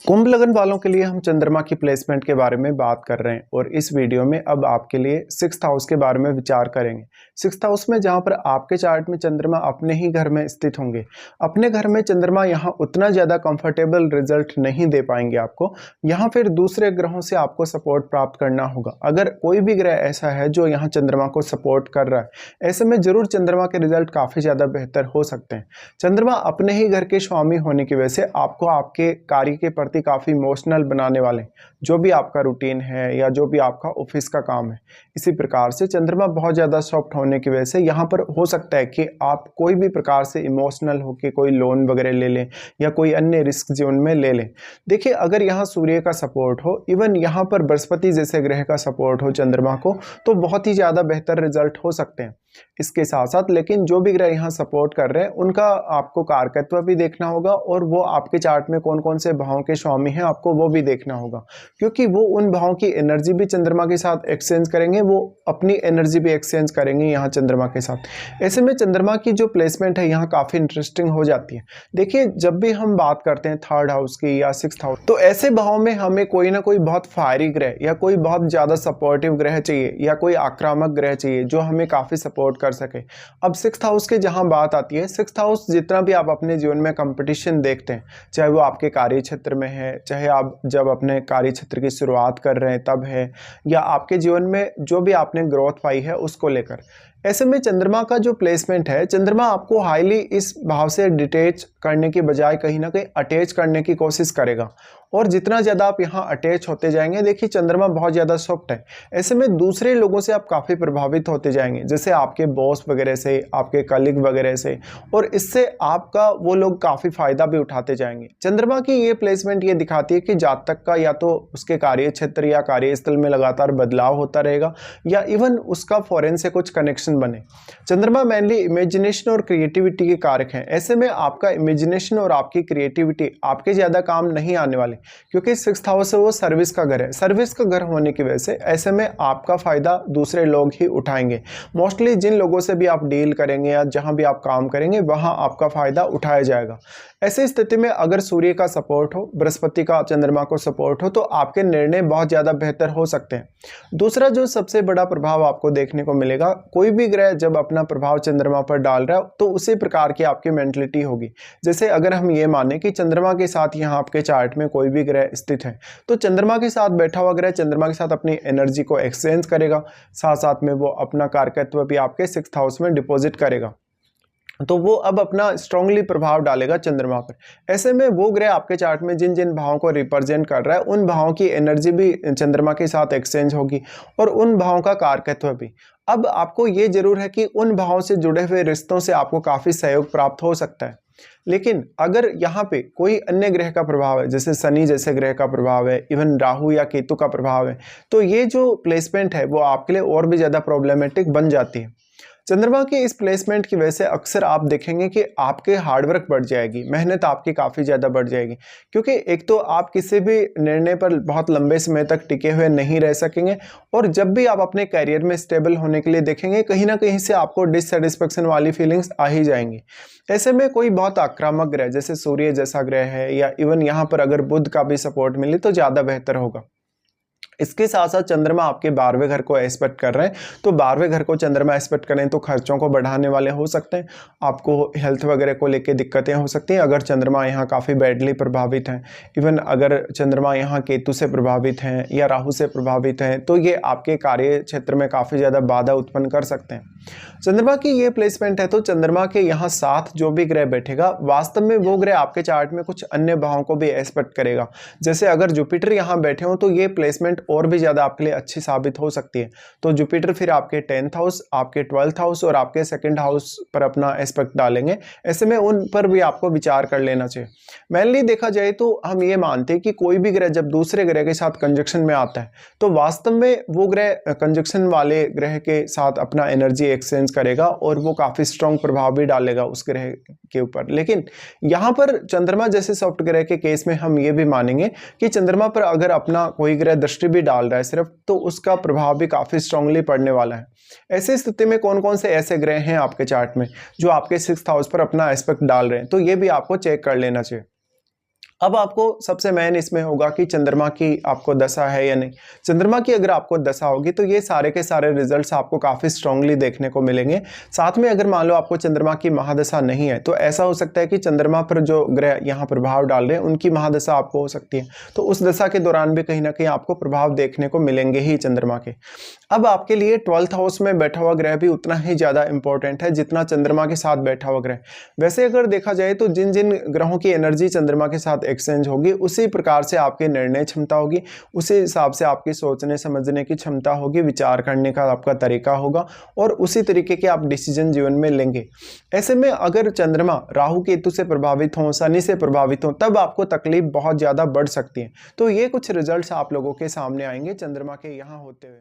कुंभ लगन वालों के लिए हम चंद्रमा की प्लेसमेंट के बारे में बात कर रहे हैं और इस वीडियो में अब आपके लिए सिक्स्थ हाउस के बारे में विचार करेंगे। सिक्स्थ हाउस में जहां पर आपके चार्ट में चंद्रमा अपने ही घर में स्थित होंगे। अपने घर में चंद्रमा यहां उतना ज़्यादा कंफर्टेबल रिजल्ट नहीं दे पाएंगे आपको। यहां फिर दूसरे ग्रहों से आपको सपोर्ट प्राप्त करना होगा। अगर कोई भी ग्रह ऐसा है जो यहाँ चंद्रमा को सपोर्ट कर रहा है, ऐसे में जरूर चंद्रमा के रिजल्ट काफ़ी ज़्यादा बेहतर हो सकते हैं। चंद्रमा अपने ही घर के स्वामी होने की वजह से आपको आपके कार्य के प्रति काफ़ी इमोशनल बनाने वाले, जो भी आपका रूटीन है या जो भी आपका ऑफिस का काम है। इसी प्रकार से चंद्रमा बहुत ज़्यादा सॉफ्ट होने की वजह से यहाँ पर हो सकता है कि आप कोई भी प्रकार से इमोशनल होकर कोई लोन वगैरह ले लें या कोई अन्य रिस्क जीवन में ले लें। देखिए, अगर यहाँ सूर्य का सपोर्ट हो, इवन यहाँ पर बृहस्पति जैसे ग्रह का सपोर्ट हो चंद्रमा को, तो बहुत ही ज़्यादा बेहतर रिजल्ट हो सकते हैं। इसके साथ साथ लेकिन जो भी ग्रह यहाँ सपोर्ट कर रहे हैं उनका आपको कारकत्व भी देखना होगा और वो आपके चार्ट में कौन कौन से भावों के स्वामी हैं आपको वो भी देखना होगा, क्योंकि वो उन भावों की एनर्जी भी चंद्रमा के साथ एक्सचेंज करेंगे, वो अपनी एनर्जी भी एक्सचेंज करेंगे यहाँ चंद्रमा के साथ। ऐसे में चंद्रमा की जो प्लेसमेंट है यहाँ काफ़ी इंटरेस्टिंग हो जाती है। देखिए, जब भी हम बात करते हैं थर्ड हाउस की या सिक्स्थ हाउस, तो ऐसे भावों में हमें कोई ना कोई बहुत फायरी ग्रह या कोई बहुत ज़्यादा सपोर्टिव ग्रह चाहिए या कोई आक्रामक ग्रह चाहिए जो हमें काफ़ी सपोर्ट कर सके। अब सिक्स्थ हाउस के जहां बात आती है, सिक्स्थ हाउस जितना भी आप अपने जीवन में कंपटीशन देखते हैं, चाहे वो आपके कार्य क्षेत्र में है, चाहे आप जब अपने कार्य क्षेत्र की शुरुआत कर रहे हैं तब है, या आपके जीवन में जो भी आपने ग्रोथ पाई है उसको लेकर, ऐसे में चंद्रमा का जो प्लेसमेंट है, चंद्रमा आपको हाईली इस भाव से डिटेच करने की बजाय कहीं ना कहीं अटैच करने की कोशिश करेगा। और जितना ज़्यादा आप यहाँ अटैच होते जाएंगे, देखिए चंद्रमा बहुत ज़्यादा सॉफ्ट है, ऐसे में दूसरे लोगों से आप काफ़ी प्रभावित होते जाएंगे, जैसे आपके बॉस वगैरह से, आपके कलीग वगैरह से, और इससे आपका वो लोग काफ़ी फ़ायदा भी उठाते जाएंगे। चंद्रमा की ये प्लेसमेंट ये दिखाती है कि जातक का या तो उसके कार्य क्षेत्र या कार्यस्थल में लगातार बदलाव होता रहेगा या इवन उसका फॉरेन से कुछ कनेक्शन बने। चंद्रमा मेनली इमेजिनेशन और क्रिएटिविटी के कारक हैं। ऐसे में आपका इमेजिनेशन और आपकी क्रिएटिविटी आपके ज़्यादा काम नहीं आने वाले, क्योंकि सिक्स्थ हाउस है वो सर्विस का घर है। सर्विस का घर होने की वजह से ऐसे में आपका फायदा दूसरे लोग ही उठाएंगे। मोस्टली जिन लोगों से भी आप डील करेंगे या जहां भी आप काम करेंगे वहां आपका फायदा उठाया जाएगा। ऐसी स्थिति में अगर सूर्य का सपोर्ट हो, बृहस्पति का चंद्रमा को सपोर्ट हो, तो आपके निर्णय बहुत ज़्यादा बेहतर हो सकते हैं। दूसरा जो सबसे बड़ा प्रभाव आपको देखने को मिलेगा, कोई भी ग्रह जब अपना प्रभाव चंद्रमा पर डाल रहा है तो उसी प्रकार की आपकी मेंटलिटी होगी। जैसे अगर हम ये माने कि चंद्रमा के साथ यहाँ आपके चार्ट में कोई भी ग्रह स्थित है, तो चंद्रमा के साथ बैठा हुआ ग्रह चंद्रमा के साथ अपनी एनर्जी को एक्सचेंज करेगा, साथ साथ में वो अपना कारकत्व भी आपके सिक्स्थ हाउस में डिपॉजिट करेगा, तो वो अब अपना स्ट्रांगली प्रभाव डालेगा चंद्रमा पर। ऐसे में वो ग्रह आपके चार्ट में जिन जिन भावों को रिप्रेजेंट कर रहा है उन भावों की एनर्जी भी चंद्रमा के साथ एक्सचेंज होगी और उन भावों का कारकत्व भी। अब आपको ये जरूर है कि उन भावों से जुड़े हुए रिश्तों से आपको काफ़ी सहयोग प्राप्त हो सकता है, लेकिन अगर यहाँ पे कोई अन्य ग्रह का प्रभाव है, जैसे शनि जैसे ग्रह का प्रभाव है, इवन राहु या केतु का प्रभाव है, तो ये जो प्लेसमेंट है वो आपके लिए और भी ज़्यादा प्रॉब्लमेटिक बन जाती है। चंद्रमा की इस प्लेसमेंट की वजह से अक्सर आप देखेंगे कि आपके हार्डवर्क बढ़ जाएगी, मेहनत आपकी काफ़ी ज़्यादा बढ़ जाएगी, क्योंकि एक तो आप किसी भी निर्णय पर बहुत लंबे समय तक टिके हुए नहीं रह सकेंगे, और जब भी आप अपने करियर में स्टेबल होने के लिए देखेंगे, कहीं ना कहीं से आपको डिससेटिस्फेक्शन वाली फीलिंग्स आ ही जाएंगी। ऐसे में कोई बहुत आक्रामक ग्रह जैसे सूर्य जैसा ग्रह है या इवन यहाँ पर अगर बुध का भी सपोर्ट मिले तो ज़्यादा बेहतर होगा। इसके साथ साथ चंद्रमा आपके 12वें घर को एस्पेक्ट कर रहे हैं, तो 12वें घर को चंद्रमा एस्पेक्ट करें तो खर्चों को बढ़ाने वाले हो सकते हैं, आपको हेल्थ वगैरह को लेके दिक्कतें हो सकती हैं अगर चंद्रमा यहाँ काफ़ी बैडली प्रभावित हैं। इवन अगर चंद्रमा यहाँ केतु से प्रभावित हैं या राहु से प्रभावित हैं तो ये आपके कार्य क्षेत्र में काफ़ी ज़्यादा बाधा उत्पन्न कर सकते हैं। चंद्रमा की ये प्लेसमेंट है तो चंद्रमा के यहाँ साथ जो भी ग्रह बैठेगा, वास्तव में वो ग्रह आपके चार्ट में कुछ अन्य भावों को भी एस्पेक्ट करेगा। जैसे अगर जुपिटर यहाँ बैठे हो तो ये प्लेसमेंट और भी ज़्यादा आपके लिए अच्छी साबित हो सकती है। तो जुपिटर फिर आपके 10th हाउस, आपके 12th हाउस और आपके 2nd हाउस पर अपना एस्पेक्ट डालेंगे। ऐसे में उन पर भी आपको विचार कर लेना चाहिए। मेनली देखा जाए तो हम ये मानते हैं कि कोई भी ग्रह जब दूसरे ग्रह के साथ कंजक्शन में आता है तो वास्तव में वो ग्रह कंजक्शन वाले ग्रह के साथ अपना एनर्जी एक्सचेंज करेगा और वो काफ़ी स्ट्रॉन्ग प्रभाव भी डालेगा उस ग्रह के ऊपर। लेकिन यहाँ पर चंद्रमा जैसे सॉफ्ट ग्रह के केस में हम ये भी मानेंगे कि चंद्रमा पर अगर अपना कोई ग्रह दृष्टि भी डाल रहा है सिर्फ, तो उसका प्रभाव भी काफ़ी स्ट्रांगली पड़ने वाला है। ऐसी स्थिति में कौन कौन से ऐसे ग्रह हैं आपके चार्ट में जो आपके 6th हाउस पर अपना एस्पेक्ट डाल रहे हैं, तो ये भी आपको चेक कर लेना चाहिए। अब आपको सबसे मेन इसमें होगा कि चंद्रमा की आपको दशा है या नहीं। चंद्रमा की अगर आपको दशा होगी तो ये सारे के सारे रिजल्ट्स आपको काफ़ी स्ट्रांगली देखने को मिलेंगे। साथ में अगर मान लो आपको चंद्रमा की महादशा नहीं है तो ऐसा हो सकता है कि चंद्रमा पर जो ग्रह यहाँ प्रभाव डाल रहे हैं उनकी महादशा आपको हो सकती है, तो उस दशा के दौरान भी कहीं ना कहीं आपको प्रभाव देखने को मिलेंगे ही चंद्रमा के। अब आपके लिए 12th हाउस में बैठा हुआ ग्रह भी उतना ही ज़्यादा इंपॉर्टेंट है जितना चंद्रमा के साथ बैठा हुआ ग्रह। वैसे अगर देखा जाए तो जिन जिन ग्रहों की एनर्जी चंद्रमा के साथ एक्सचेंज होगी उसी प्रकार से आपकी निर्णय क्षमता होगी, उसी हिसाब से आपकी सोचने समझने की क्षमता होगी, विचार करने का आपका तरीका होगा और उसी तरीके के आप डिसीजन जीवन में लेंगे। ऐसे में अगर चंद्रमा राहु केतु से प्रभावित हो, शनि से प्रभावित हो, तब आपको तकलीफ बहुत ज़्यादा बढ़ सकती है। तो ये कुछ रिजल्ट्स आप लोगों के सामने आएंगे चंद्रमा के यहाँ होते हुए।